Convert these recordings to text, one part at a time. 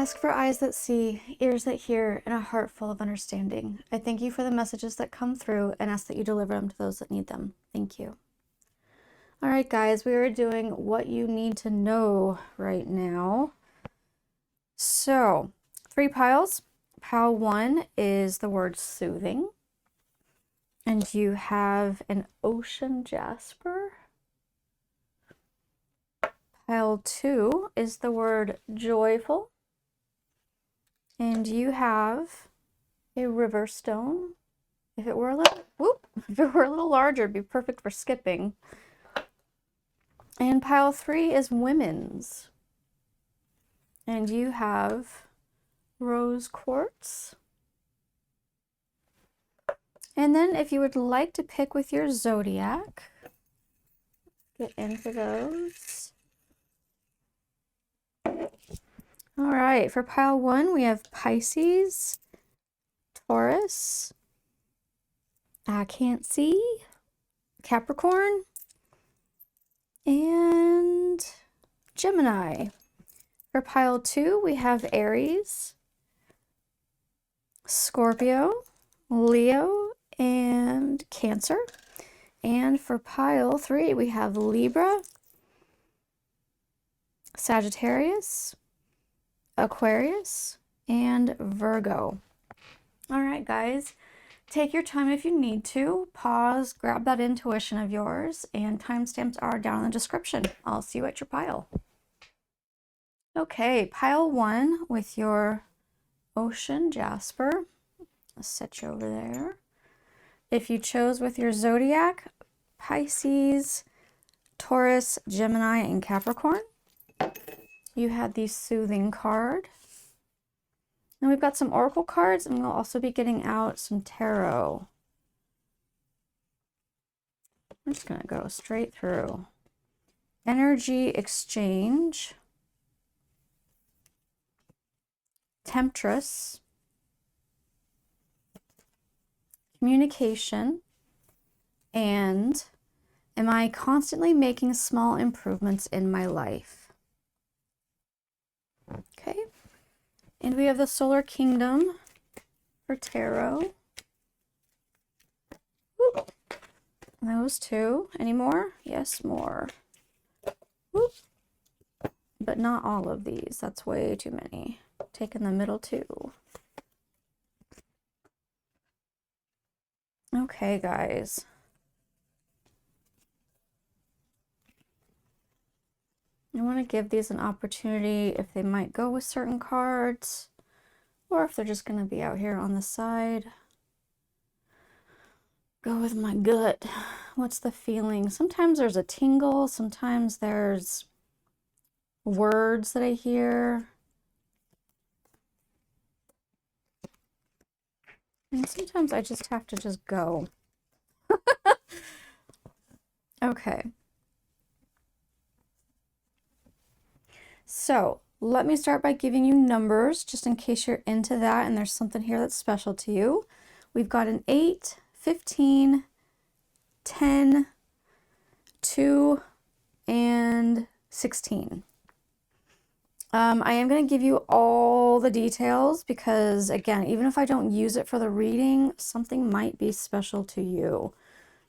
Ask for eyes that see, ears that hear, and a heart full of understanding. I thank you for the messages that come through and ask that you deliver them to those that need them. Thank you. All right, guys, we are doing what you need to know right now. So, 3 piles. Pile 1 is the word soothing. And you have an ocean jasper. Pile 2 is the word joyful. And you have a river stone. If it were a little larger, it'd be perfect for skipping. And pile 3 is women's. And you have rose quartz. And then if you would like to pick with your zodiac, get into those. All right, for pile 1, we have Pisces, Taurus, I can't see, Capricorn, and Gemini. For pile 2, we have Aries, Scorpio, Leo, and Cancer. And for pile 3, we have Libra, Sagittarius, Aquarius, and Virgo. All right, guys, take your time if you need to. Pause, grab that intuition of yours, and timestamps are down in the description. I'll see you at your pile. Okay, pile 1 with your ocean jasper. I'll set you over there. If you chose with your zodiac, Pisces, Taurus, Gemini, and Capricorn, you had the soothing card. And we've got some oracle cards, and we'll also be getting out some tarot. I'm just going to go straight through. Energy exchange, temptress, communication, and am I constantly making small improvements in my life? Okay, and we have the solar kingdom for tarot. Whoop. Those 2. Any more? Yes, more. Whoop. But not all of these. That's way too many. Taking the middle 2. Okay, guys. I want to give these an opportunity if they might go with certain cards or if they're just going to be out here on the side. Go with my gut. What's the feeling? Sometimes there's a tingle. Sometimes there's words that I hear. And sometimes I just have to just go. Okay. So let me start by giving you numbers just in case you're into that and there's something here that's special to you. We've got an 8, 15, 10, 2, and 16. I am going to give you all the details because, again, even if I don't use it for the reading, something might be special to you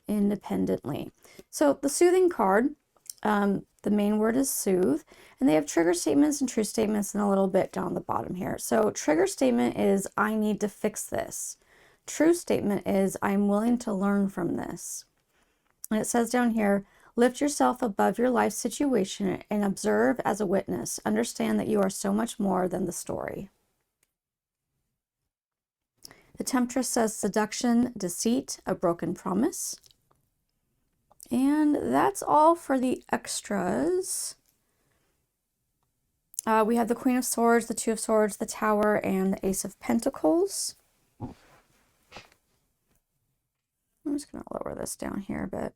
independently. So the soothing card, the main word is soothe, and they have trigger statements and true statements and a little bit down the bottom here. So trigger statement is, I need to fix this. True statement is, I'm willing to learn from this. And it says down here, lift yourself above your life situation and observe as a witness. Understand that you are so much more than the story. The Temptress says seduction, deceit, a broken promise. And that's all for the extras. We have the Queen of Swords, the Two of Swords, the Tower, and the Ace of Pentacles. I'm just going to lower this down here a bit.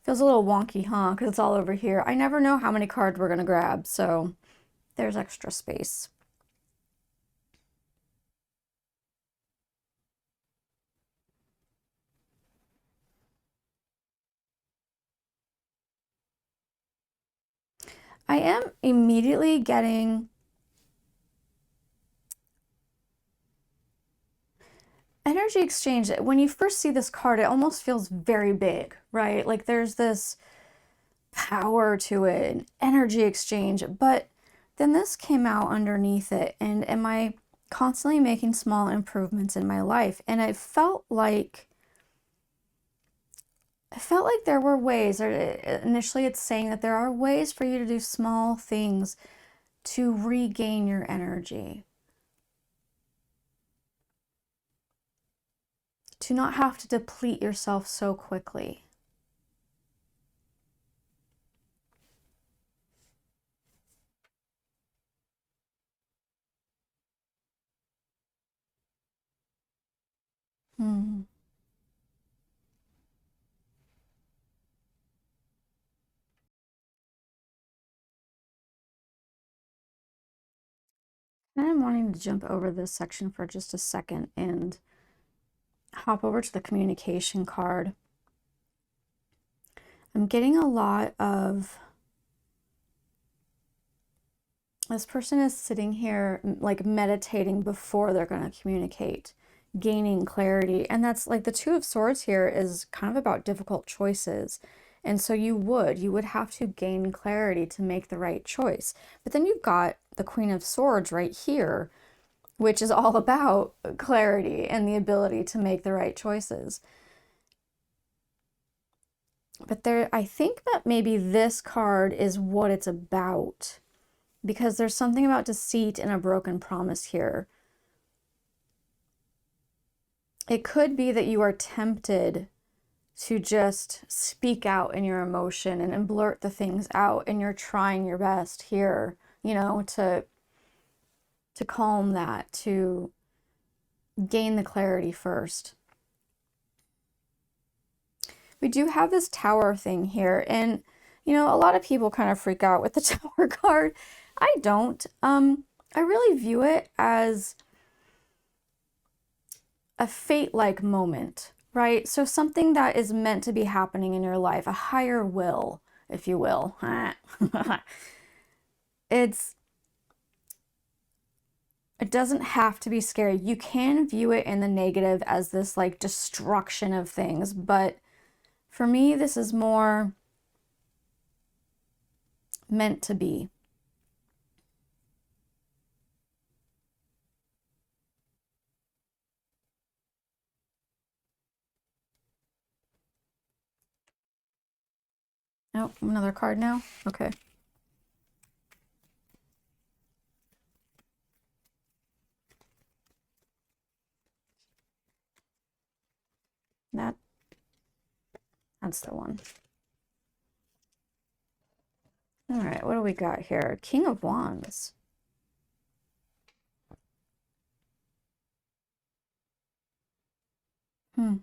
Feels a little wonky, huh? Because it's all over here. I never know how many cards we're going to grab, so there's extra space. I am immediately getting energy exchange. When you first see this card, it almost feels very big, right? Like there's this power to it, energy exchange. But then this came out underneath it. And am I constantly making small improvements in my life? And I felt like there were ways, or initially it's saying that there are ways for you to do small things to regain your energy, to not have to deplete yourself so quickly. Hmm. And I'm wanting to jump over this section for just a second and hop over to the communication card. I'm getting a lot of, this person is sitting here like meditating before they're going to communicate, gaining clarity. And that's like the Two of Swords here is kind of about difficult choices. And so you would have to gain clarity to make the right choice. But then you've got the Queen of Swords right here, which is all about clarity and the ability to make the right choices. But there, I think that maybe this card is what it's about, because there's something about deceit and a broken promise here. It could be that you are tempted to just speak out in your emotion and blurt the things out, and you're trying your best here, you know, to calm that, to gain the clarity first. We do have this Tower thing here, and you know, a lot of people kind of freak out with the Tower card. I don't. I really view it as a fate-like moment, right? So something that is meant to be happening in your life, a higher will, if you will. It doesn't have to be scary. You can view it in the negative as this like destruction of things, but for me, this is more meant to be. Oh, another card now? Okay. That's the one. All right, what do we got here? King of Wands. Hmm.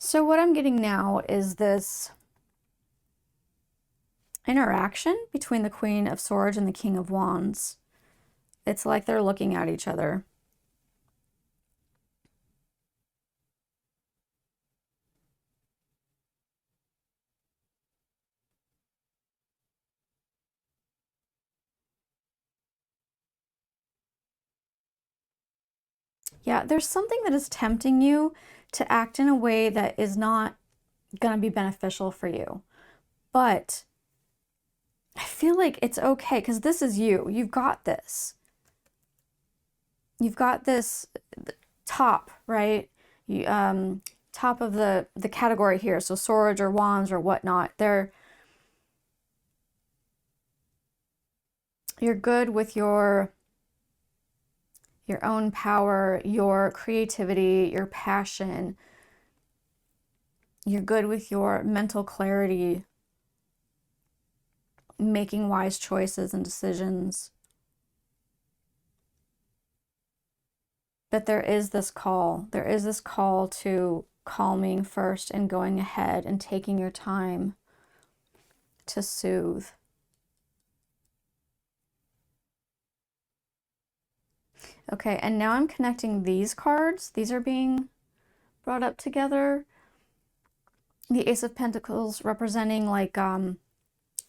So what I'm getting now is this interaction between the Queen of Swords and the King of Wands. It's like they're looking at each other. Yeah, there's something that is tempting you to act in a way that is not going to be beneficial for you. But I feel like it's okay because this is you. You've got this. You've got this top, right? You, top of the category here. So swords or wands or whatnot. You're good with your own power, your creativity, your passion. You're good with your mental clarity, making wise choices and decisions. But there is this call. There is this call to calming first and going ahead and taking your time to soothe. Okay, and now I'm connecting these cards. These are being brought up together. The Ace of Pentacles representing like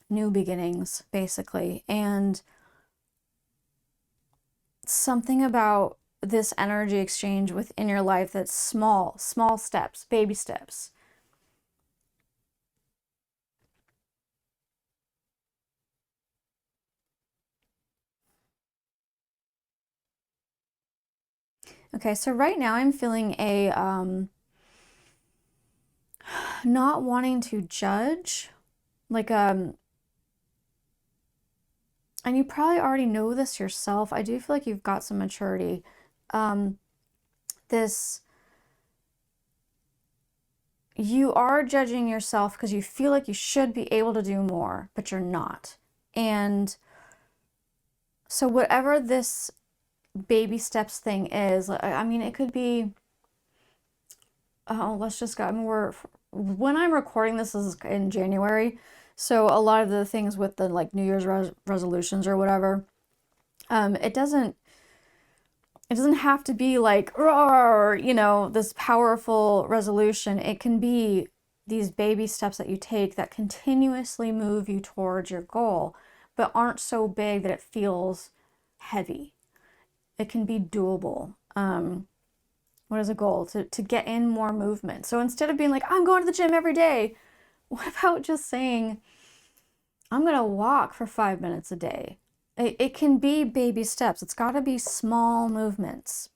new beginnings, basically. And something about this energy exchange within your life that's small steps, baby steps. Okay, so right now I'm feeling a not wanting to judge, like and you probably already know this yourself. I do feel like you've got some maturity. This you are judging yourself because you feel like you should be able to do more, but you're not. And so whatever this baby steps thing is, I mean, it could be, oh, let's just go, I mean, when I'm recording this is in January, so a lot of the things with the like New Year's resolutions or whatever, it doesn't have to be like, roar, you know, this powerful resolution. It can be these baby steps that you take that continuously move you towards your goal, but aren't so big that it feels heavy. It can be doable. What is a goal? To get in more movement. So instead of being like, I'm going to the gym every day, what about just saying, I'm going to walk for 5 minutes a day? It can be baby steps. It's got to be small movements.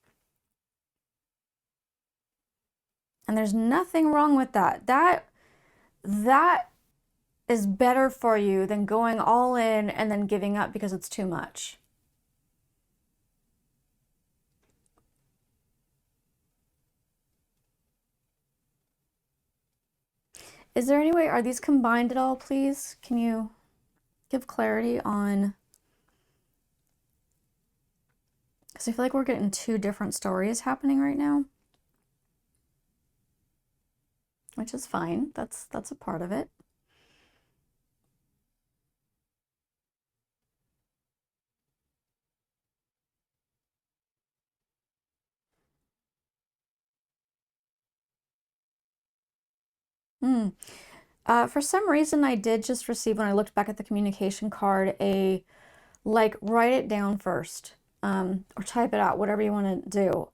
And there's nothing wrong with that. That is better for you than going all in and then giving up because it's too much. Is there any way, are these combined at all, please? Can you give clarity on, because I feel like we're getting two different stories happening right now, which is fine. That's a part of it. For some reason, I did just receive, when I looked back at the communication card, a like, write it down first, or type it out, whatever you want to do.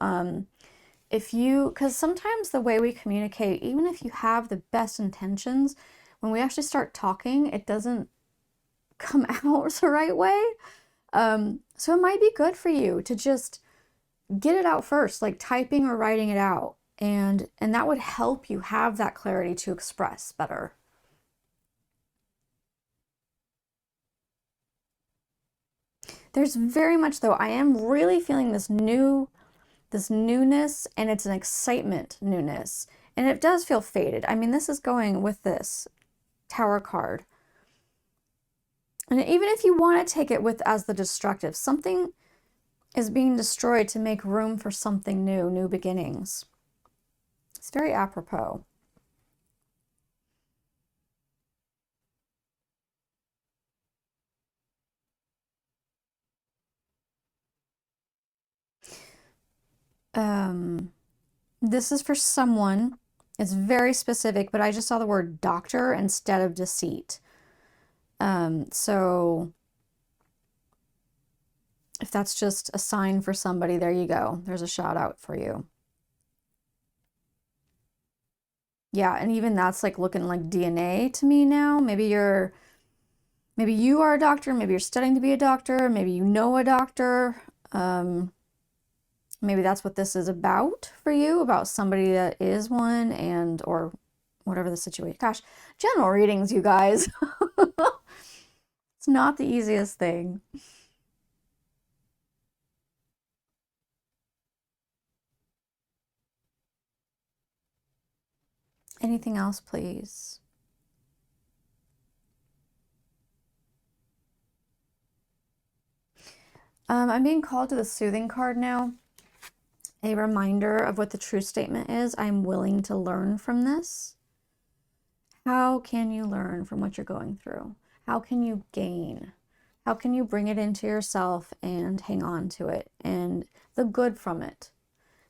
If you, because sometimes the way we communicate, even if you have the best intentions, when we actually start talking, it doesn't come out the right way. So it might be good for you to just get it out first, like typing or writing it out. And that would help you have that clarity to express better. There's very much, though, I am really feeling this newness, and it's an excitement newness. And it does feel faded. I mean, this is going with this Tower card. And even if you want to take it with as the destructive, something is being destroyed to make room for something new, new beginnings. It's very apropos. This is for someone. It's very specific, but I just saw the word doctor instead of deceit. So if that's just a sign for somebody, there you go. There's a shout out for you. Yeah, and even that's like looking like DNA to me now. Maybe you are a doctor, maybe you're studying to be a doctor, maybe you know a doctor. Maybe that's what this is about for you, about somebody that is one, and or whatever the situation. Gosh, general readings, you guys. It's not the easiest thing. Anything else, please? I'm being called to the soothing card now. A reminder of what the true statement is. I'm willing to learn from this. How can you learn from what you're going through? How can you gain? How can you bring it into yourself and hang on to it and the good from it?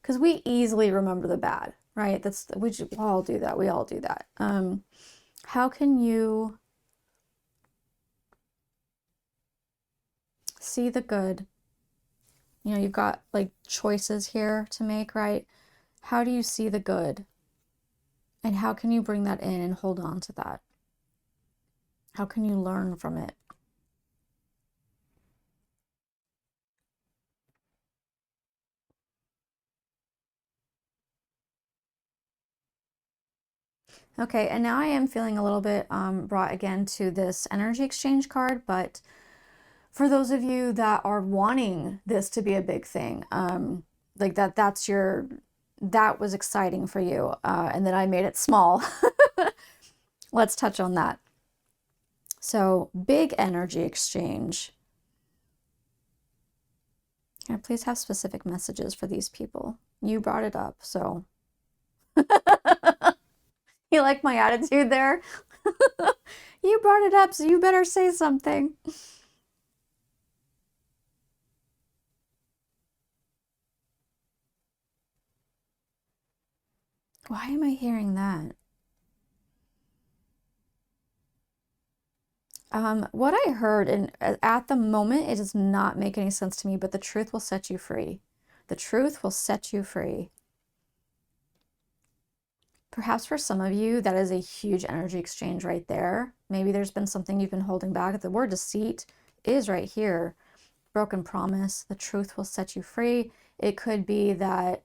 Because we easily remember the bad, right? We all do that. We all do that. How can you see the good? You know, you've got like choices here to make, right? How do you see the good? And how can you bring that in and hold on to that? How can you learn from it? Okay, and now I am feeling a little bit brought again to this energy exchange card, but for those of you that are wanting this to be a big thing, like that was exciting for you, and then I made it small. Let's touch on that. So, big energy exchange. Can I please have specific messages for these people? You brought it up, so. You like my attitude there? You brought it up, so you better say something. Why am I hearing that? What I heard, and at the moment, it does not make any sense to me, but the truth will set you free. The truth will set you free. Perhaps for some of you, that is a huge energy exchange right there. Maybe there's been something you've been holding back. The word deceit is right here. Broken promise. The truth will set you free. It could be that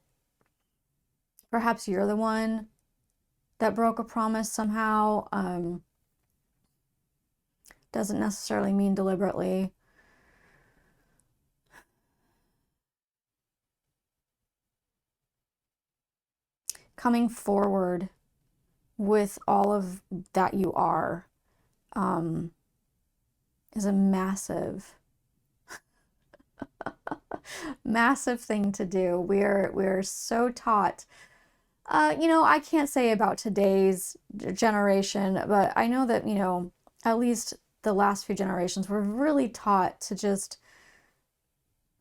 perhaps you're the one that broke a promise somehow. Doesn't necessarily mean deliberately. Coming forward with all of that you are is a massive, massive thing to do. We're so taught. You know, I can't say about today's generation, but I know that, you know, at least the last few generations were really taught to just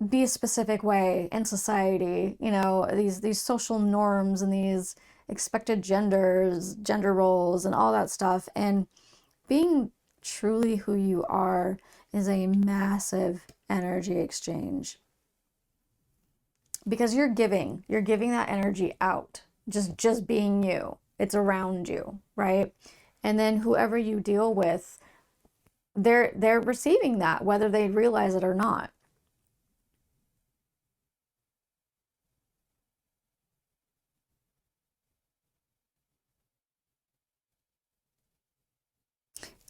be a specific way in society. You know, these social norms and these expected gender roles and all that stuff. And being truly who you are is a massive energy exchange. Because you're giving that energy out. Just being you. It's around you, right? And then whoever you deal with, they're receiving that, whether they realize it or not.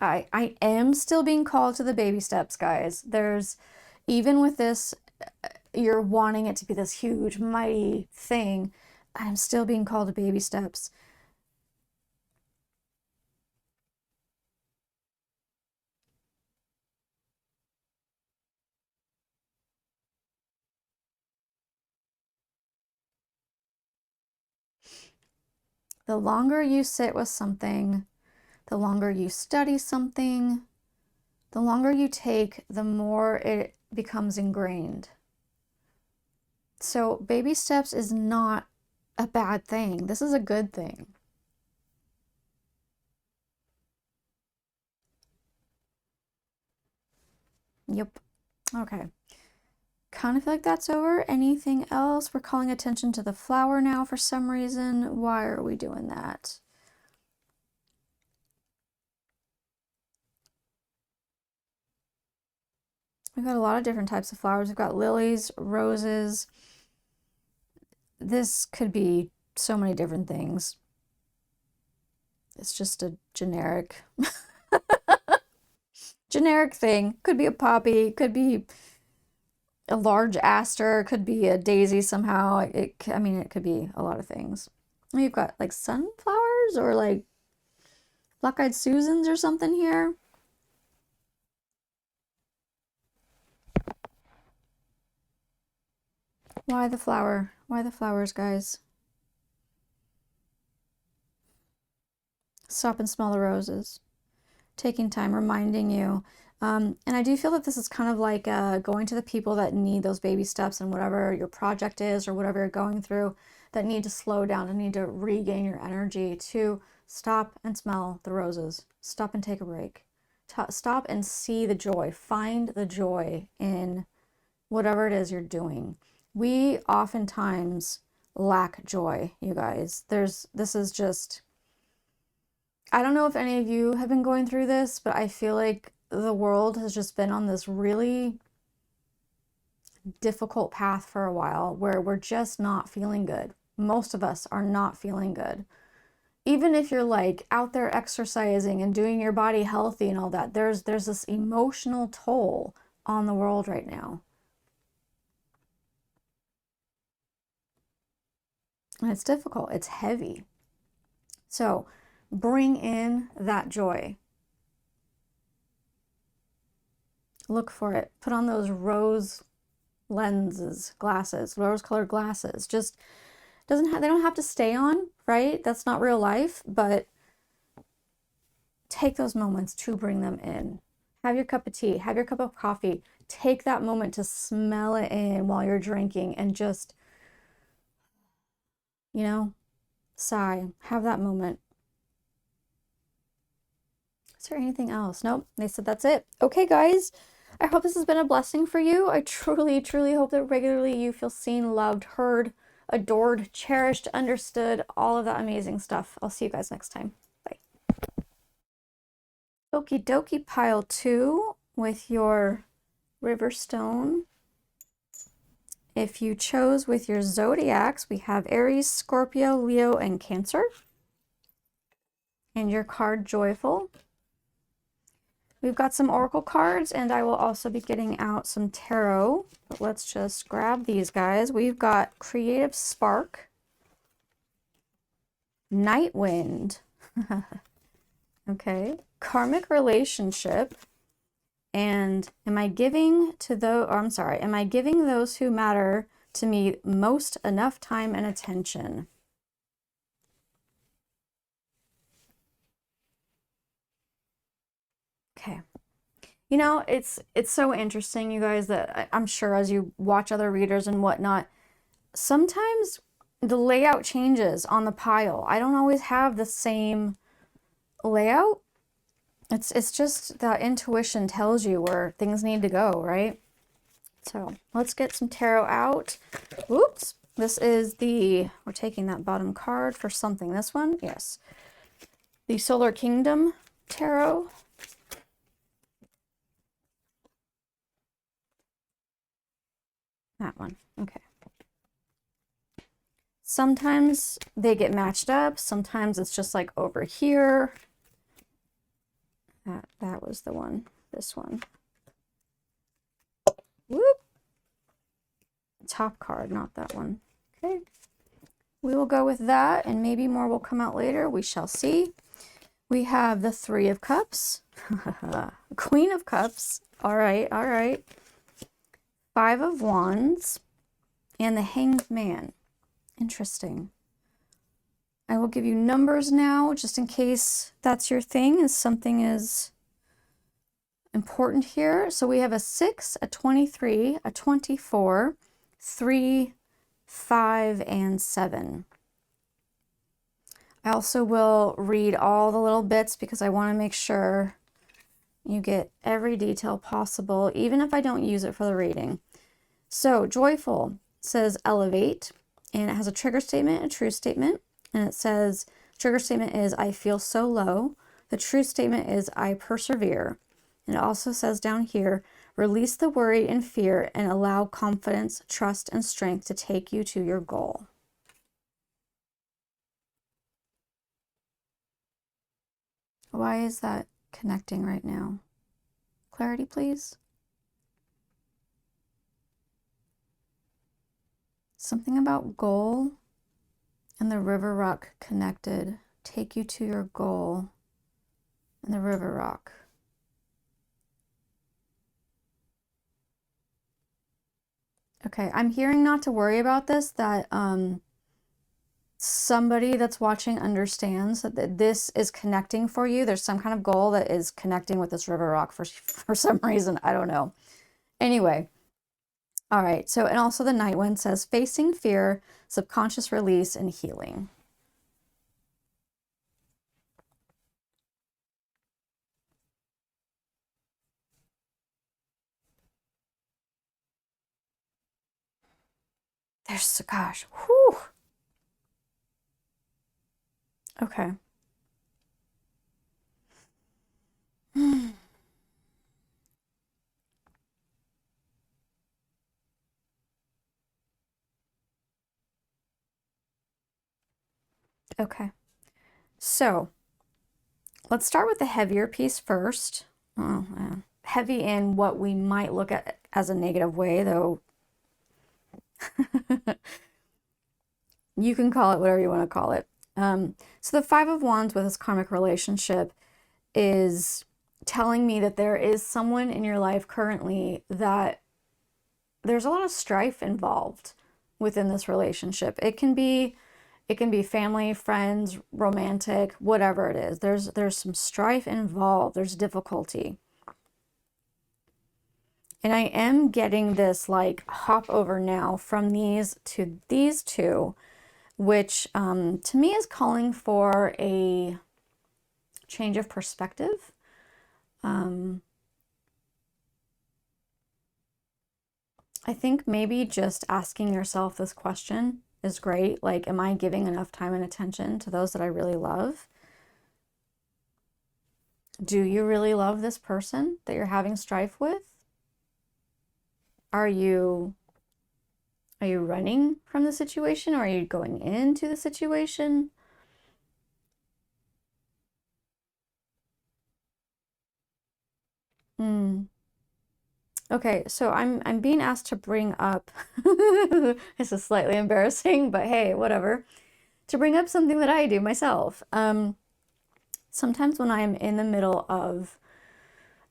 I am still being called to the baby steps, guys. There's, even with this, you're wanting it to be this huge, mighty thing. I'm still being called to baby steps. The longer you sit with something, the longer you study something, the longer you take, the more it becomes ingrained. So, baby steps is not a bad thing. This is a good thing. Yep. Okay. Kind of feel like that's over. Anything else? We're calling attention to the flower now for some reason. Why are we doing that? We've got a lot of different types of flowers. We've got lilies, roses. This could be so many different things. It's just a generic thing. Could be a poppy, could be a large aster, could be a daisy somehow. I mean, it could be a lot of things. You've got like sunflowers or like black-eyed Susans or something here. Why the flower? Why the flowers, guys? Stop and smell the roses. Taking time, reminding you. And I do feel that this is kind of like going to the people that need those baby steps and whatever your project is or whatever you're going through, that need to slow down and need to regain your energy, to stop and smell the roses, stop and take a break, stop and see the joy, find the joy in whatever it is you're doing. We oftentimes lack joy, you guys. This is just, I don't know if any of you have been going through this, but I feel like the world has just been on this really difficult path for a while where we're just not feeling good. Most of us are not feeling good. Even if you're like out there exercising and doing your body healthy and all that, there's this emotional toll on the world right now. And it's difficult. It's heavy. So bring in that joy. Look for it. Put on those rose glasses, rose-colored glasses. Just they don't have to stay on, right? That's not real life, but take those moments to bring them in. Have your cup of tea, have your cup of coffee. Take that moment to smell it in while you're drinking and just, sigh. Have that moment. Is there anything else? Nope. They said that's it. Okay, guys. I hope this has been a blessing for you. I truly, truly hope that regularly you feel seen, loved, heard, adored, cherished, understood, all of that amazing stuff. I'll see you guys next time. Bye. Okie dokie, pile 2 with your river stone. If you chose with your zodiacs, we have Aries, Scorpio, Leo, and Cancer. And your card, Joyful. We've got some oracle cards, and I will also be getting out some tarot. But let's just grab these guys. We've got Creative Spark, Night Wind, okay, Karmic Relationship, and am I giving those who matter to me most enough time and attention? Okay. It's so interesting, you guys, that I'm sure as you watch other readers and whatnot, sometimes the layout changes on the pile. I don't always have the same layout. It's just that intuition tells you where things need to go, right? So let's get some tarot out. Oops. This is we're taking that bottom card for something. This one, yes. The Solar Kingdom Tarot. That one, okay. Sometimes they get matched up. Sometimes it's just like over here. That was the one, this one. Whoop. Top card, not that one. Okay. We will go with that, and maybe more will come out later. We shall see. We have the Three of Cups. Queen of Cups. All right, all right. Five of Wands. And the Hanged Man. Interesting. I will give you numbers now, just in case that's your thing, as something is important here. So we have a 6, a 23, a 24, 3, 5, and 7. I also will read all the little bits because I want to make sure you get every detail possible, even if I don't use it for the reading. So Joyful says elevate, and it has a trigger statement, a true statement. And it says, trigger statement is, I feel so low. The true statement is, I persevere. And it also says down here, release the worry and fear and allow confidence, trust, and strength to take you to your goal. Why is that connecting right now? Clarity, please. Something about goal and the river rock connected. Take you to your goal and the river rock. Okay, I'm hearing not to worry about this, that somebody that's watching understands that this is connecting for you. There's some kind of goal that is connecting with this river rock for some reason. I don't know. Anyway, all right. So, and also the night wind says facing fear, subconscious release, and healing. There's, gosh, whew. Okay. Okay. So let's start with the heavier piece first. Oh, yeah. Heavy in what we might look at as a negative way, though. You can call it whatever you want to call it. So the Five of Wands with this karmic relationship is telling me that there is someone in your life currently that there's a lot of strife involved within this relationship. It can be family, friends, romantic, whatever it is. There's some strife involved. There's difficulty. And I am getting this like hop over now from these to these two, which to me is calling for a change of perspective. I think maybe just asking yourself this question is great. Like, am I giving enough time and attention to those that I really love? Do you really love this person that you're having strife with? Are you running from the situation, or are you going into the situation? Okay, so I'm being asked to bring up this is slightly embarrassing, but hey, whatever. To bring up something that I do myself. Sometimes when I'm in the middle of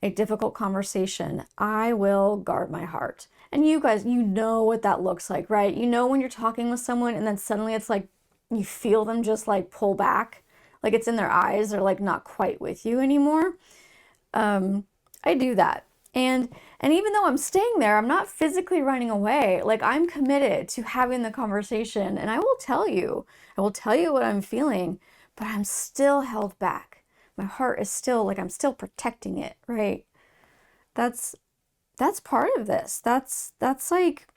a difficult conversation, I will guard my heart. And you guys, you know what that looks like, right? You know when you're talking with someone and then suddenly it's like you feel them just like pull back, like it's in their eyes, they're like not quite with you anymore. I do that. And even though I'm staying there, I'm not physically running away. Like I'm committed to having the conversation, and I will tell you what I'm feeling, but I'm still held back. My heart is still like I'm still protecting it, right? That's part of this. That's like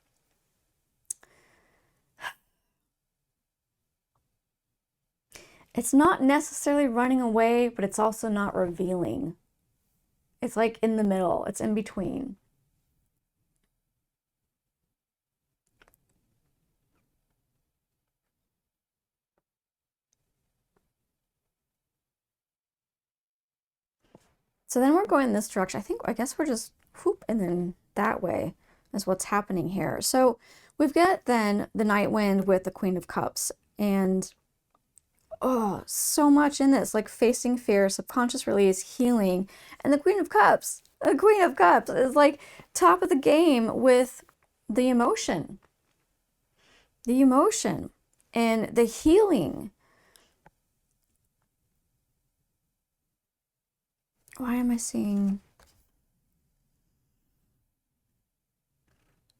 it's not necessarily running away, but it's also not revealing. It's like in the middle. It's in between. So then we're going this direction. I guess we're just whoop, and then that way is what's happening here. So we've got then the night wind with the Queen of Cups, and oh, so much in this, like facing fear, subconscious release, healing, and the Queen of Cups. The Queen of Cups is like top of the game with the emotion, and the healing. Why am I seeing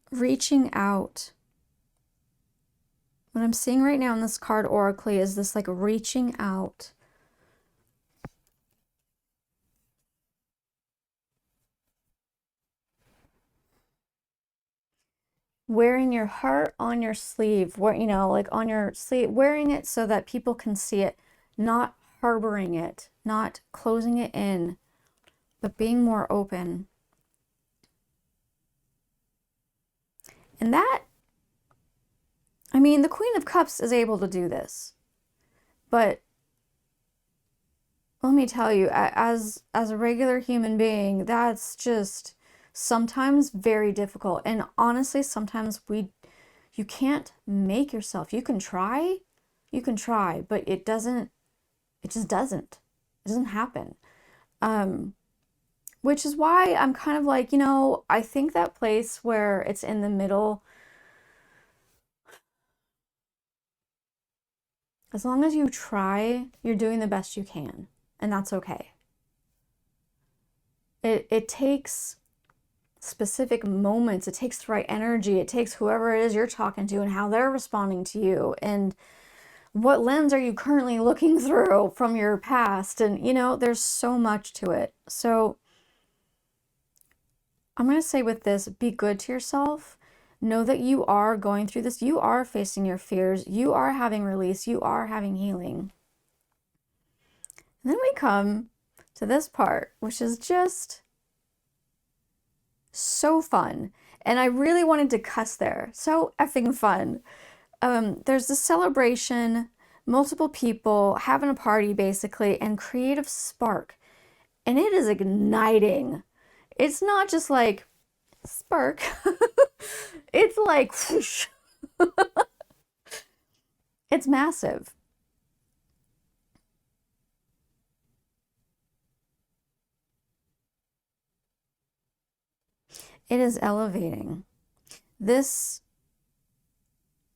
reaching out? What I'm seeing right now in this card Oracle is this like reaching out. Wearing your heart on your sleeve, like on your sleeve, wearing it so that people can see it, not harboring it, not closing it in, but being more open. And that, I mean, the Queen of Cups is able to do this, but let me tell you, as a regular human being, that's just sometimes very difficult. And honestly, sometimes you can't make yourself. You can try, but it just doesn't happen. Which is why I'm kind of like, I think that place where it's in the middle, As long as you try, you're doing the best you can, and that's okay. It takes specific moments, it takes the right energy, it takes whoever it is you're talking to and how they're responding to you, and what lens are you currently looking through from your past, and you know, there's so much to it. So I'm going to say with this, be good to yourself. Know that you are going through this, you are facing your fears, you are having release, you are having healing. And then we come to this part, which is just so fun. And I really wanted to cuss there. So effing fun. There's this celebration, multiple people having a party basically, and creative spark. And it is igniting. It's not just like spark. It's like whoosh. It's massive. It is elevating. This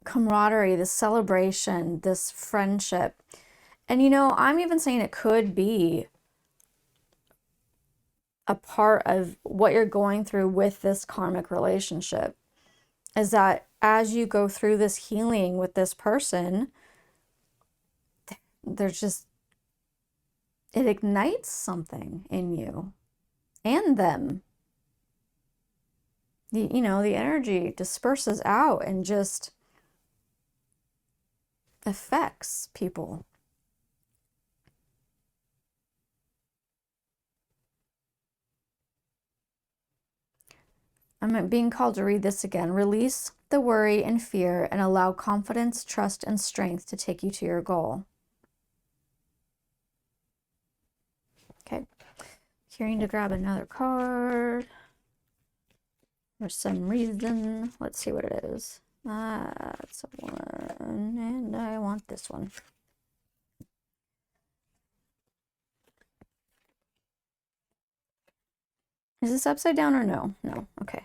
camaraderie, this celebration, this friendship. And you know, I'm even saying it could be a part of what you're going through with this karmic relationship, is that as you go through this healing with this person, there's just, it ignites something in you and them. You know, the energy disperses out and just affects people. I'm being called to read this again. Release the worry and fear and allow confidence, trust, and strength to take you to your goal. Okay. Hearing to grab another card. For some reason. Let's see what it is. That's a one. And I want this one. Is this upside down or no? No. Okay.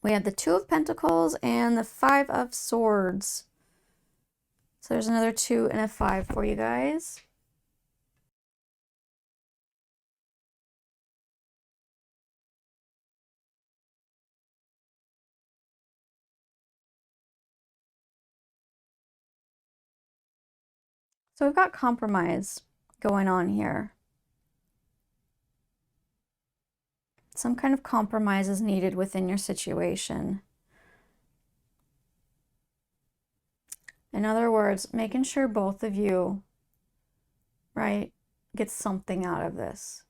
We have the Two of Pentacles and the Five of Swords. So there's another 2 and a 5 for you guys. So we've got compromise going on here. Some kind of compromise is needed within your situation. In other words, making sure both of you, right, get something out of this.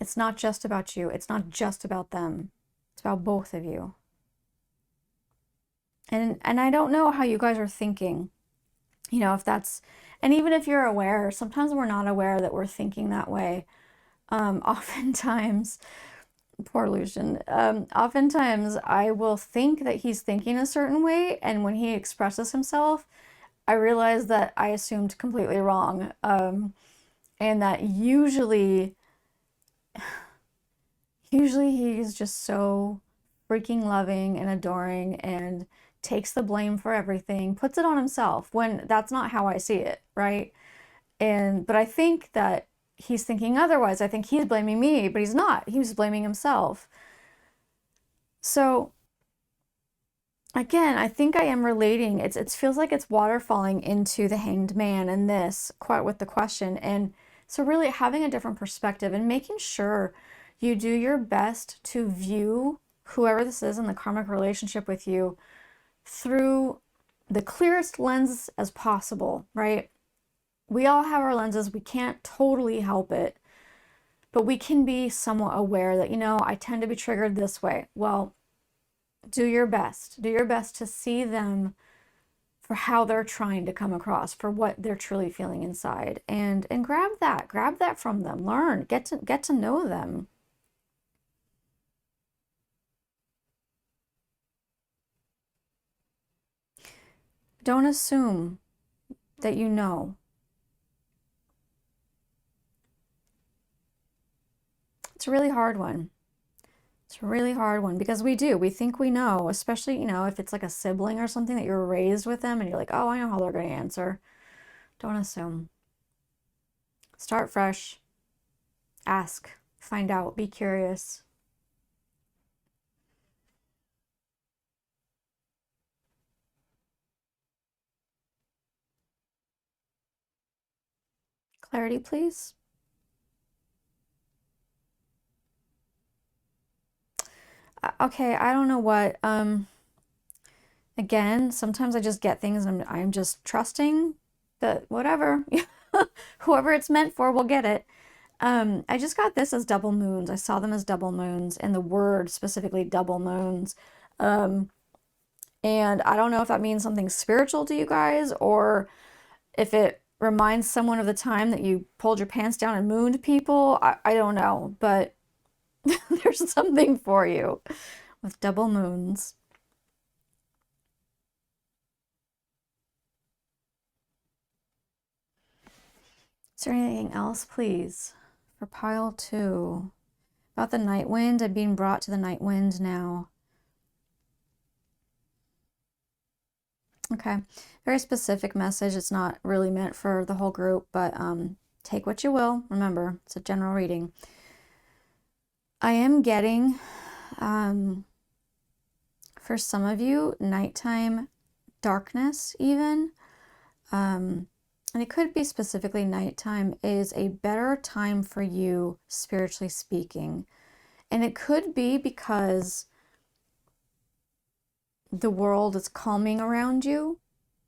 It's not just about you. It's not just about them. It's about both of you. And I don't know how you guys are thinking, you know, if that's, and even if you're aware, sometimes we're not aware that we're thinking that way. Oftentimes, poor Lucian, oftentimes I will think that he's thinking a certain way, and when he expresses himself, I realize that I assumed completely wrong. And that usually he's just so freaking loving and adoring and takes the blame for everything, puts it on himself, when that's not how I see it, right? But I think that he's thinking otherwise. I think he's blaming me, but he's not. He's blaming himself. So again, I think I am relating. It feels like it's water falling into the Hanged Man and this, quite with the question. And so really having a different perspective and making sure you do your best to view whoever this is in the karmic relationship with you through the clearest lens as possible, right? We all have our lenses. We can't totally help it, but we can be somewhat aware that, you know, I tend to be triggered this way. Well, do your best. Do your best to see them for how they're trying to come across, for what they're truly feeling inside, and grab that from them. Learn, get to know them. Don't assume that you know. It's a really hard one. It's a really hard one because we think we know, especially, you know, if it's like a sibling or something that you're raised with them and you're like, oh, I know how they're going to answer. Don't assume. Start fresh. Ask. Find out. Be curious. Clarity, please. Okay, I don't know what. Again, sometimes I just get things and I'm just trusting that whatever, whoever it's meant for will get it. I just got this as double moons. I saw them as double moons and the word specifically double moons. And I don't know if that means something spiritual to you guys or if it reminds someone of the time that you pulled your pants down and mooned people. I don't know, but there's something for you with double moons. Is there anything else, please, for pile 2? About the night wind and being brought to the night wind now. Okay, very specific message. It's not really meant for the whole group, but take what you will. Remember, it's a general reading. I am getting, for some of you, nighttime darkness even. And it could be specifically nighttime is a better time for you, spiritually speaking. And it could be because the world is calming around you,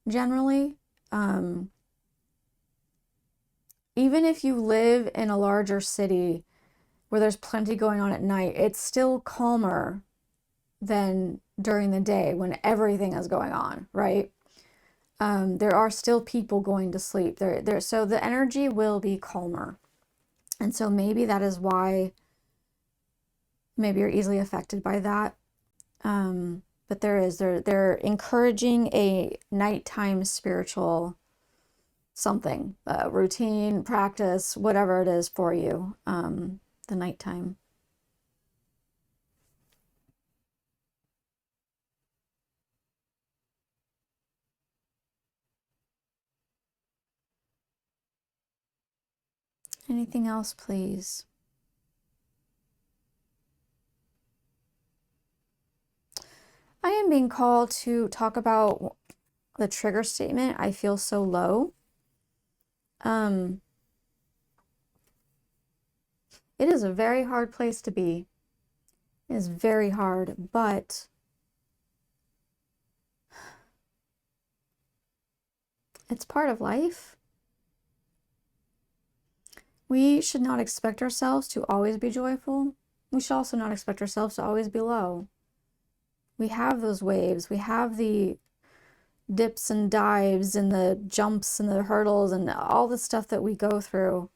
generally. Even if you live in a larger city where there's plenty going on at night, it's still calmer than during the day when everything is going on, right? There are still people going to sleep. So the energy will be calmer. And so maybe that is why maybe you're easily affected by that. But they're encouraging a nighttime spiritual something, routine, practice, whatever it is for you, the nighttime. Anything else, please? I am being called to talk about the trigger statement, I feel so low. It is a very hard place to be. It is very hard, but it's part of life. We should not expect ourselves to always be joyful. We should also not expect ourselves to always be low. We have those waves. We have the dips and dives and the jumps and the hurdles and all the stuff that we go through.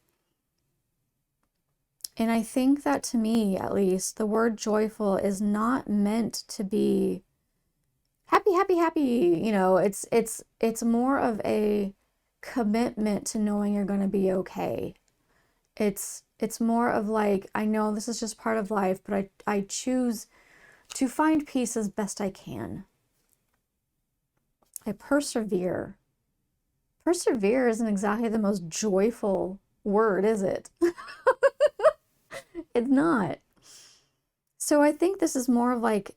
And I think that, to me at least, the word joyful is not meant to be happy, happy, happy. You know, it's more of a commitment to knowing you're going to be okay. It's more of like, I know this is just part of life, but I choose to find peace as best I can. I persevere. Persevere isn't exactly the most joyful word, is it? It's not. So I think this is more of like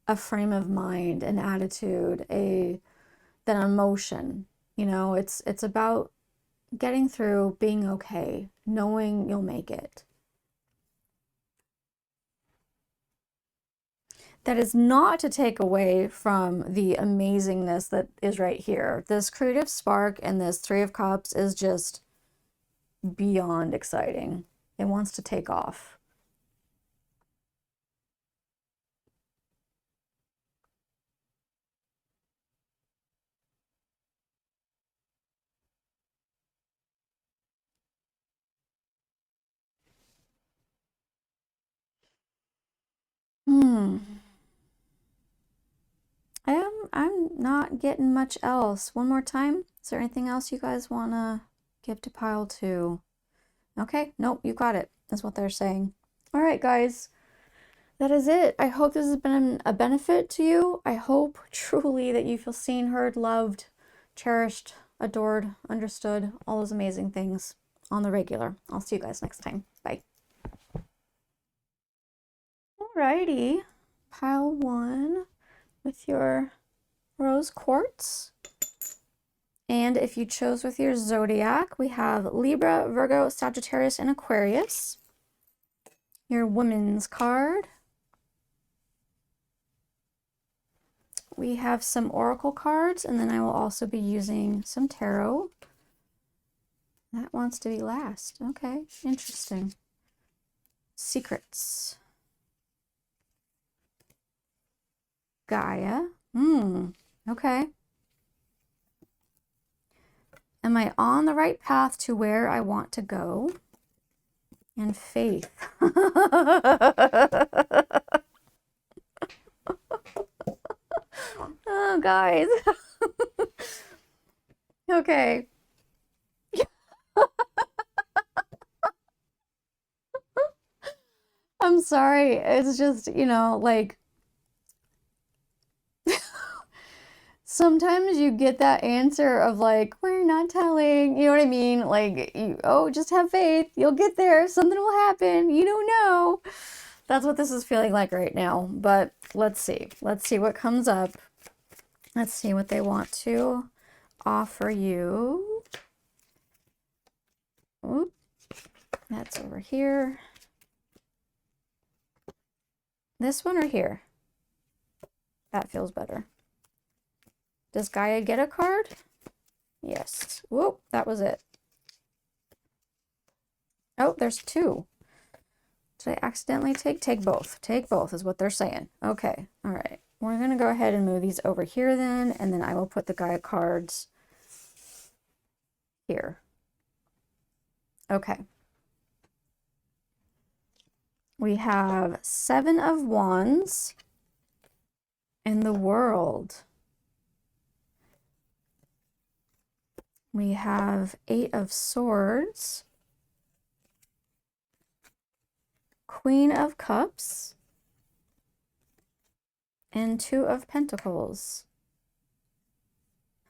a frame of mind, an attitude, than an emotion. You know, it's about getting through, being okay, knowing you'll make it. That is not to take away from the amazingness that is right here. This creative spark and this Three of Cups is just beyond exciting. It wants to take off. I'm not getting much else. One more time. Is there anything else you guys want to give to pile 2? Okay, nope, you got it, is what they're saying. All right, guys. that is it. I hope this has been a benefit to you. I hope truly that you feel seen, heard, loved, cherished, adored, understood, all those amazing things on the regular. I'll see you guys next time. Bye. Alrighty, pile 1 with your rose quartz. And if you chose with your zodiac, we have Libra, Virgo, Sagittarius, and Aquarius. Your women's card. We have some oracle cards, and then I will also be using some tarot. That wants to be last. Okay, interesting. Secrets. Gaia. Okay. Am I on the right path to where I want to go? And faith. Oh, guys. Okay. I'm sorry. It's just, you know, like, sometimes you get that answer of like, we're not telling, you know what I mean? Like, oh, just have faith. You'll get there. Something will happen. You don't know. That's what this is feeling like right now. But let's see. Let's see what comes up. Let's see what they want to offer you. Oop. That's over here. This one or here? That feels better. Does Gaia get a card? Yes. Whoop, that was it. Oh, there's 2. Did I accidentally take both? Take both is what they're saying. Okay, all right. We're going to go ahead and move these over here then, and then I will put the Gaia cards here. Okay. We have 7 of Wands in the World. We have 8 of Swords, Queen of Cups, and 2 of Pentacles.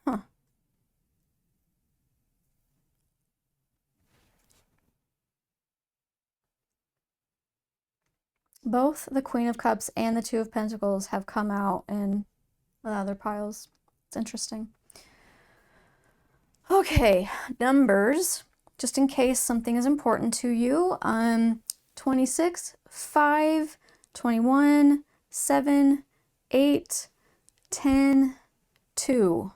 Huh. Both the Queen of Cups and the 2 of Pentacles have come out in the other piles. It's interesting. Okay, numbers, just in case something is important to you. 26, 5, 21, 7, 8, 10, 2.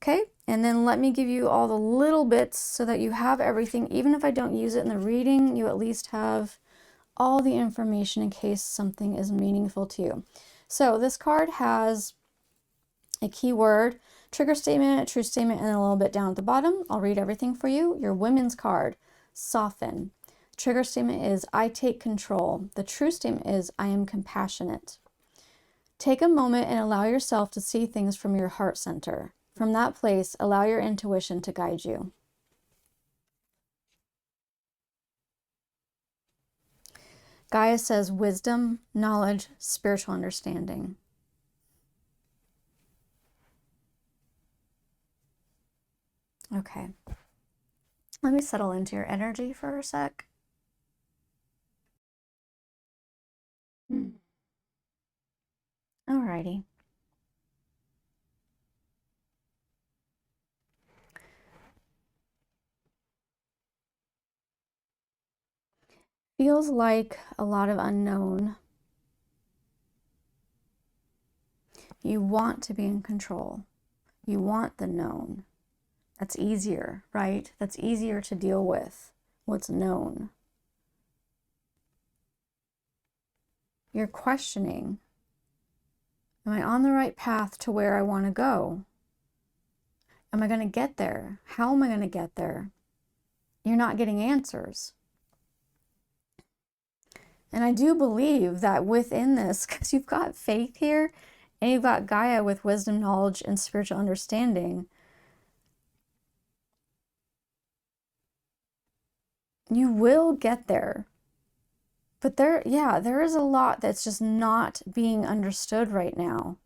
Okay, and then let me give you all the little bits so that you have everything. Even if I don't use it in the reading, you at least have all the information in case something is meaningful to you. So this card has a keyword, trigger statement, a true statement, and a little bit down at the bottom. I'll read everything for you. Your women's card, soften. Trigger statement is I take control. The true statement is I am compassionate. Take a moment and allow yourself to see things from your heart center. From that place, allow your intuition to guide you. Gaia says wisdom, knowledge, spiritual understanding. Okay. Let me settle into your energy for a sec. Alrighty. Feels like a lot of unknown. You want to be in control. You want the known. That's easier, right? That's easier to deal with, what's known. You're questioning, am I on the right path to where I want to go? Am I going to get there? How am I going to get there? You're not getting answers. And I do believe that within this, because you've got faith here, and you've got Gaia with wisdom, knowledge, and spiritual understanding, you will get there. But there is a lot that's just not being understood right now.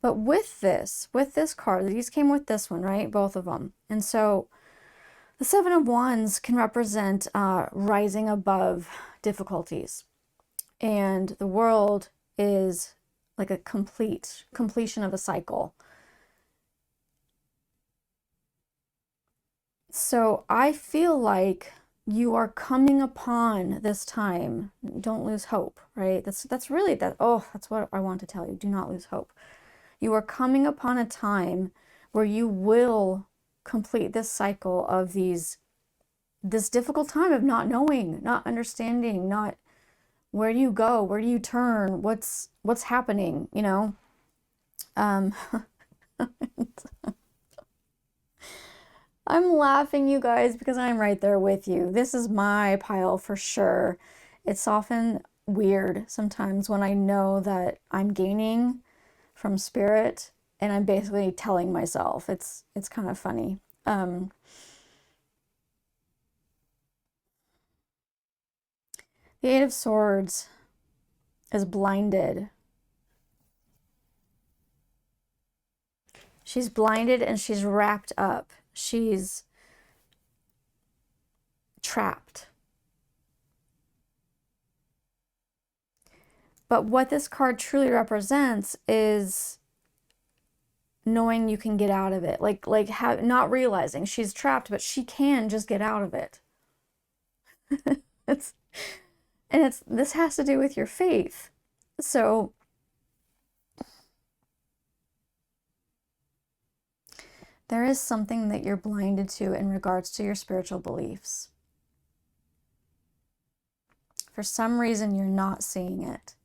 But with this card, these came with this one, right? Both of them. And so the Seven of Wands can represent rising above difficulties. And the world is like a completion of a cycle. So I feel like you are coming upon this time. Don't lose hope, right? That's really that. Oh, that's what I want to tell you. Do not lose hope. You are coming upon a time where you will complete this cycle of this difficult time of not knowing, not understanding, not where do you go, where do you turn, what's happening, you know? I'm laughing, you guys, because I'm right there with you. This is my pile for sure. It's often weird sometimes when I know that I'm gaining from spirit and I'm basically telling myself. It's kind of funny. The Eight of Swords is blinded. She's blinded and she's wrapped up. She's trapped. But what this card truly represents is knowing you can get out of it. Not realizing she's trapped, but she can just get out of it. This has to do with your faith. So there is something that you're blinded to in regards to your spiritual beliefs. For some reason, you're not seeing it.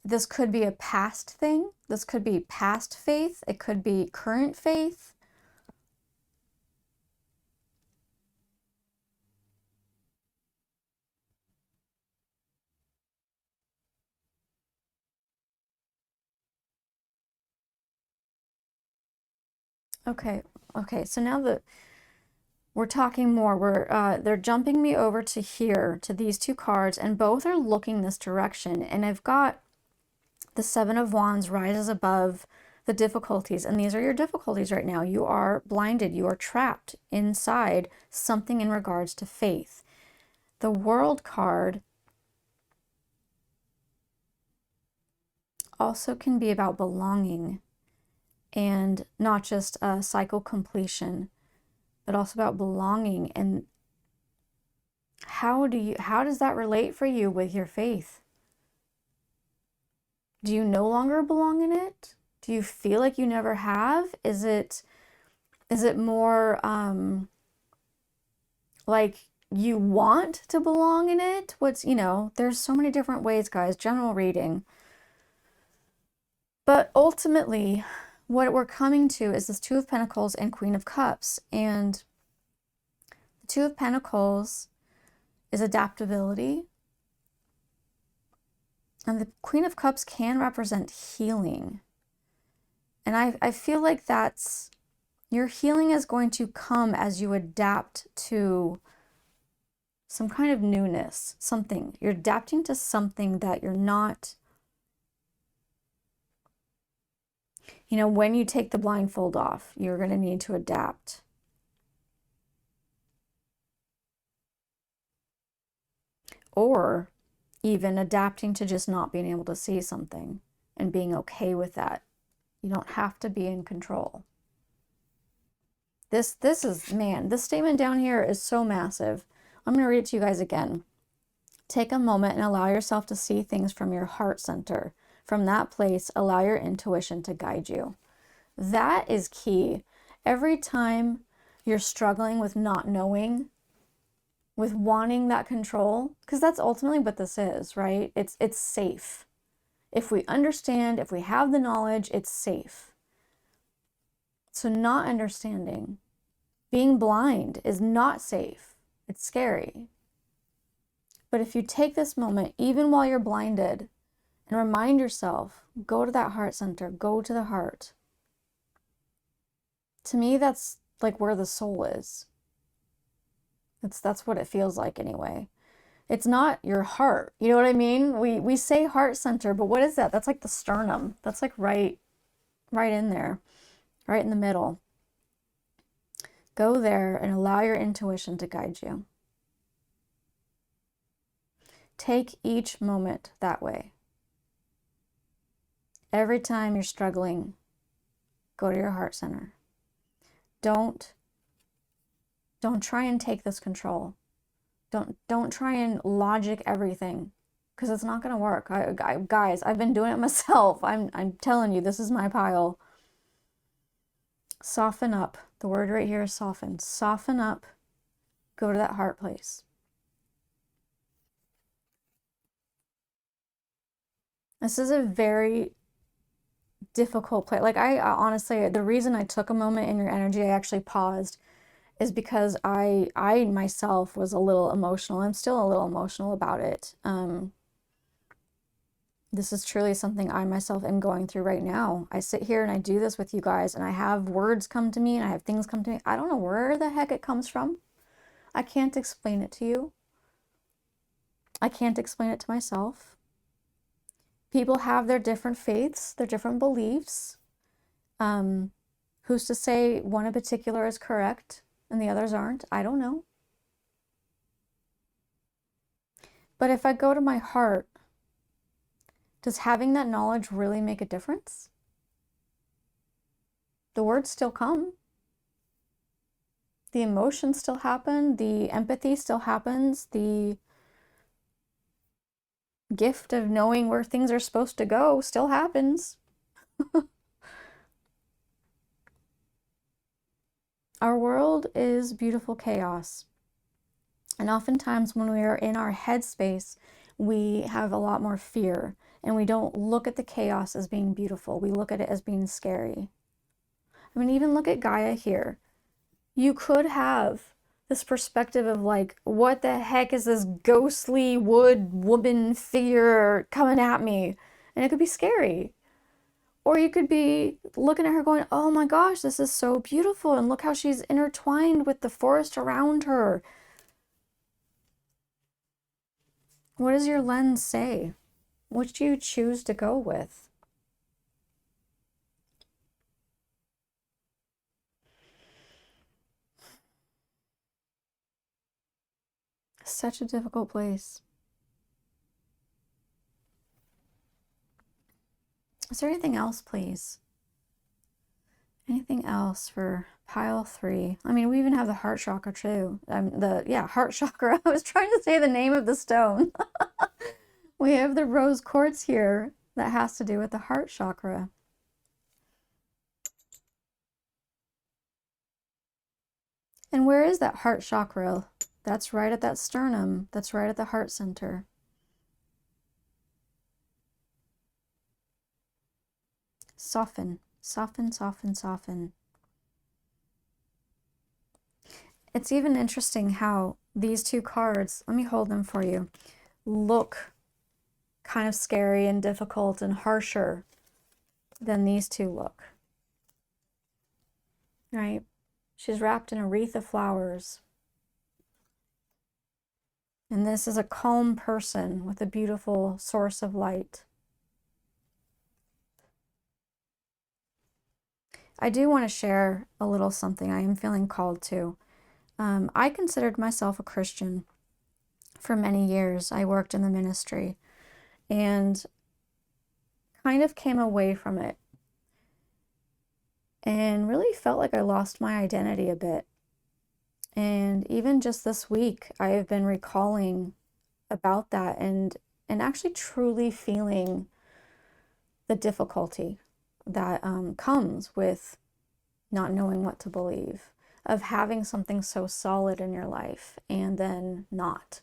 This could be a past thing. This could be past faith. It could be current faith. Okay, so now that we're talking more, they're jumping me over to here, to these two cards, and both are looking this direction. And I've got the Seven of Wands rises above the difficulties, and these are your difficulties right now. You are blinded, you are trapped inside something in regards to faith. The World card also can be about belonging, and not just a cycle completion, but also about belonging. And how does that relate for you with your faith? Do you no longer belong in it? Do you feel like you never have? Is it more like you want to belong in it? There's so many different ways, guys. General reading. But ultimately, what we're coming to is this Two of Pentacles and Queen of Cups. And the Two of Pentacles is adaptability. And the Queen of Cups can represent healing. And I feel like your healing is going to come as you adapt to some kind of newness, something. You're adapting to something that you're not. When you take the blindfold off, you're going to need to adapt. Or even adapting to just not being able to see something and being okay with that. You don't have to be in control. This statement down here is so massive. I'm going to read it to you guys again. Take a moment and allow yourself to see things from your heart center. From that place, allow your intuition to guide you. That is key. Every time you're struggling with not knowing, with wanting that control, because that's ultimately what this is, right? It's safe. If we understand, if we have the knowledge, it's safe. So not understanding, being blind is not safe. It's scary. But if you take this moment, even while you're blinded, and remind yourself, go to that heart center, go to the heart. To me, that's like where the soul is. That's what it feels like anyway. It's not your heart. You know what I mean? We say heart center, but what is that? That's like the sternum. That's like right in there, right in the middle. Go there and allow your intuition to guide you. Take each moment that way. Every time you're struggling, go to your heart center. Don't try and take this control. Don't try and logic everything, because it's not going to work. Guys, I've been doing it myself. I'm telling you, this is my pile. Soften up. The word right here is soften. Soften up. Go to that heart place. This is a very difficult place. Like, I honestly, the reason I took a moment in your energy, I actually paused, is because I myself was a little emotional. I'm still a little emotional about it. This is truly something I myself am going through right now. I sit here and I do this with you guys, and I have words come to me and I have things come to me. I don't know where the heck it comes from. I can't explain it to you. I can't explain it to myself. People have their different faiths, their different beliefs. Who's to say one in particular is correct and the others aren't? I don't know. But if I go to my heart, does having that knowledge really make a difference? The words still come. The emotions still happen. The empathy still happens. The gift of knowing where things are supposed to go still happens. Our world is beautiful chaos. And oftentimes when we are in our headspace, we have a lot more fear, and we don't look at the chaos as being beautiful. We look at it as being scary. I mean, even look at Gaia here. You could have this perspective of like, what the heck is this ghostly wood woman figure coming at me? And it could be scary. Or you could be looking at her going, oh my gosh, this is so beautiful. And look how she's intertwined with the forest around her. What does your lens say? Which do you choose to go with? Such a difficult place. Is there anything else, please? Anything else for pile 3? I mean, we even have the heart chakra too. Heart chakra. I was trying to say the name of the stone. We have the rose quartz here that has to do with the heart chakra. And where is that heart chakra? That's right at that sternum. That's right at the heart center. Soften, soften, soften, soften. It's even interesting how these two cards, let me hold them for you, look kind of scary and difficult and harsher than these two look. Right? She's wrapped in a wreath of flowers. And this is a calm person with a beautiful source of light. I do want to share a little something I am feeling called to. I considered myself a Christian for many years. I worked in the ministry and kind of came away from it and really felt like I lost my identity a bit. And even just this week, I have been recalling about that and actually truly feeling the difficulty that comes with not knowing what to believe, of having something so solid in your life and then not.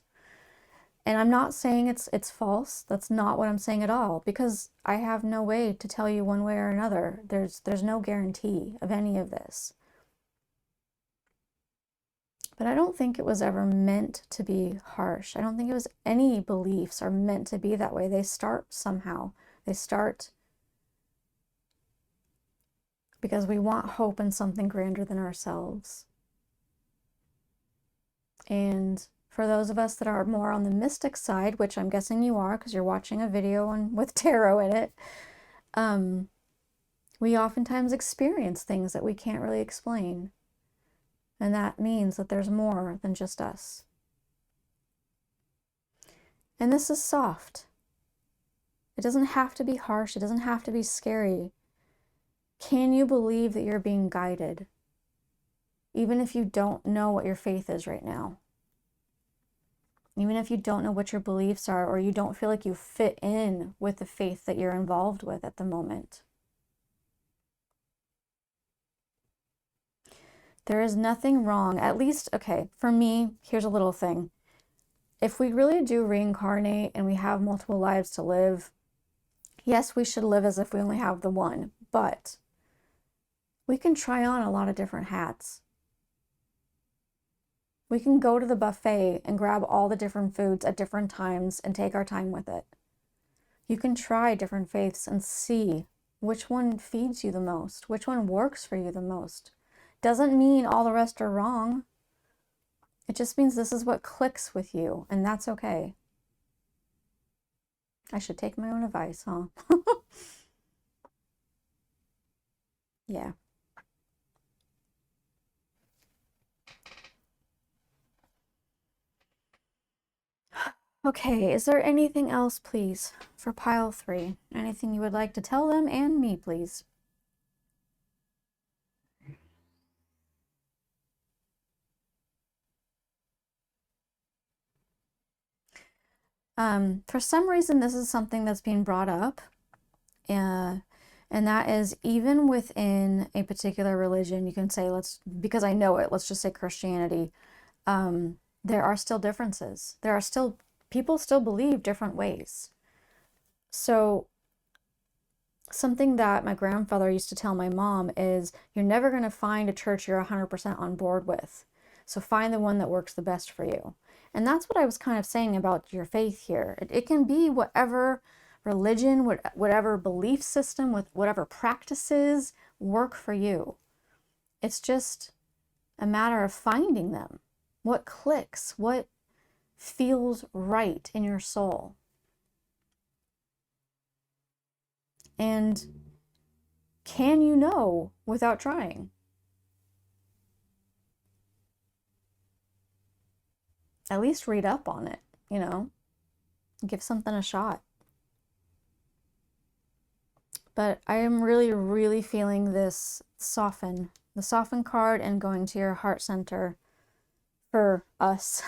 And I'm not saying it's false. That's not what I'm saying at all, because I have no way to tell you one way or another. There's no guarantee of any of this. But I don't think it was ever meant to be harsh. I don't think it was, any beliefs are meant to be that way. They start somehow. They start because we want hope in something grander than ourselves. And for those of us that are more on the mystic side, which I'm guessing you are because you're watching a video with tarot in it, we oftentimes experience things that we can't really explain. And that means that there's more than just us. And this is soft. It doesn't have to be harsh. It doesn't have to be scary. Can you believe that you're being guided? Even if you don't know what your faith is right now. Even if you don't know what your beliefs are, or you don't feel like you fit in with the faith that you're involved with at the moment. There is nothing wrong, at least, okay, for me, here's a little thing. If we really do reincarnate and we have multiple lives to live, yes, we should live as if we only have the one, but we can try on a lot of different hats. We can go to the buffet and grab all the different foods at different times and take our time with it. You can try different faiths and see which one feeds you the most, which one works for you the most. Doesn't mean all the rest are wrong. It just means this is what clicks with you, and that's okay. I should take my own advice, huh? Yeah. Okay, is there anything else, please, for pile 3? Anything you would like to tell them and me, please? For some reason, this is something that's being brought up, and that is even within a particular religion, you can say, because I know it, let's just say Christianity, there are still differences. People still believe different ways. So something that my grandfather used to tell my mom is, you're never going to find a church you're 100% on board with. So find the one that works the best for you. And that's what I was kind of saying about your faith here. It can be whatever religion, whatever belief system, with whatever practices work for you. It's just a matter of finding them. What clicks, what feels right in your soul. And can you know without trying? At least read up on it, you know? Give something a shot. But I am really, really feeling this soften. The soften card and going to your heart center for us.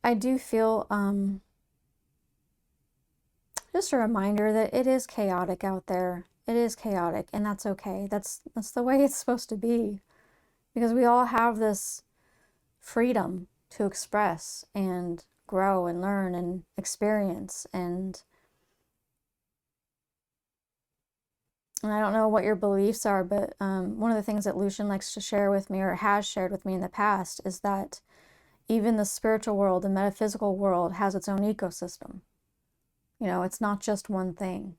I do feel just a reminder that it is chaotic out there. It is chaotic, and that's okay. That's the way it's supposed to be, because we all have this freedom to express and grow and learn and experience. And I don't know what your beliefs are, but one of the things that Lucian likes to share with me, or has shared with me in the past, is that even the spiritual world, the metaphysical world, has its own ecosystem. You know, it's not just one thing.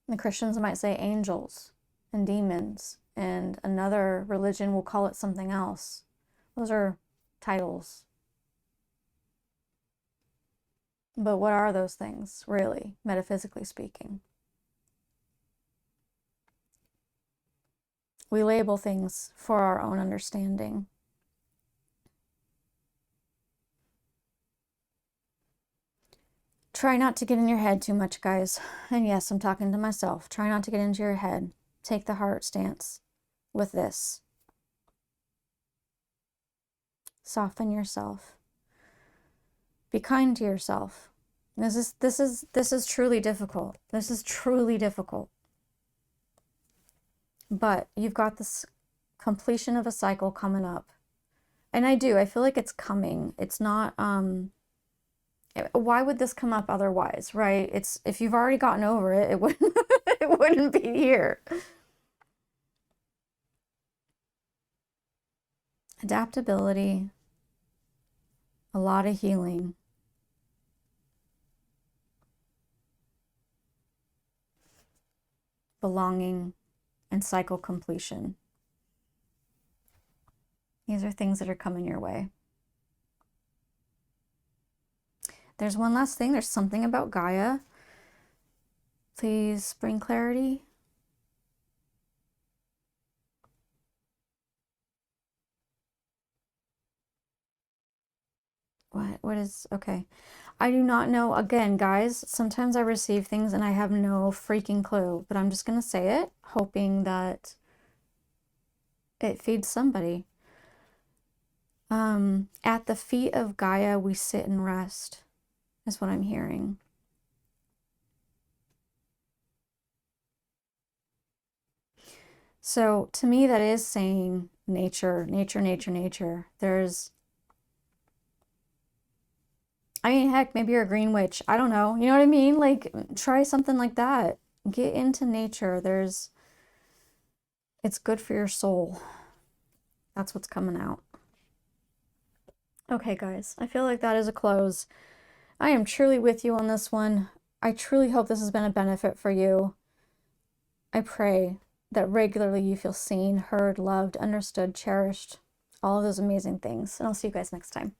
The Christians might say angels and demons, and another religion will call it something else. Those are titles. But what are those things, really, metaphysically speaking? We label things for our own understanding. Try not to get in your head too much, guys. And yes, I'm talking to myself. Try not to get into your head. Take the heart stance with this. Soften yourself. Be kind to yourself. This is truly difficult. This is truly difficult. But you've got this completion of a cycle coming up. And I feel like it's coming. It's not, why would this come up otherwise, right? If you've already gotten over it, it wouldn't, it wouldn't be here. Adaptability, a lot of healing, belonging, and cycle completion. These are things that are coming your way. There's one last thing. There's something about Gaia. Please bring clarity. What is, okay. I do not know. Again, guys, sometimes I receive things and I have no freaking clue, but I'm just going to say it, hoping that it feeds somebody. At the feet of Gaia, we sit and rest, is what I'm hearing. So to me, that is saying nature, nature, nature, nature. There's, I mean, heck, maybe you're a green witch. I don't know. You know what I mean? Like, try something like that. Get into nature. It's good for your soul. That's what's coming out. Okay, guys, I feel like that is a close. I am truly with you on this one. I truly hope this has been a benefit for you. I pray that regularly you feel seen, heard, loved, understood, cherished, all of those amazing things. And I'll see you guys next time.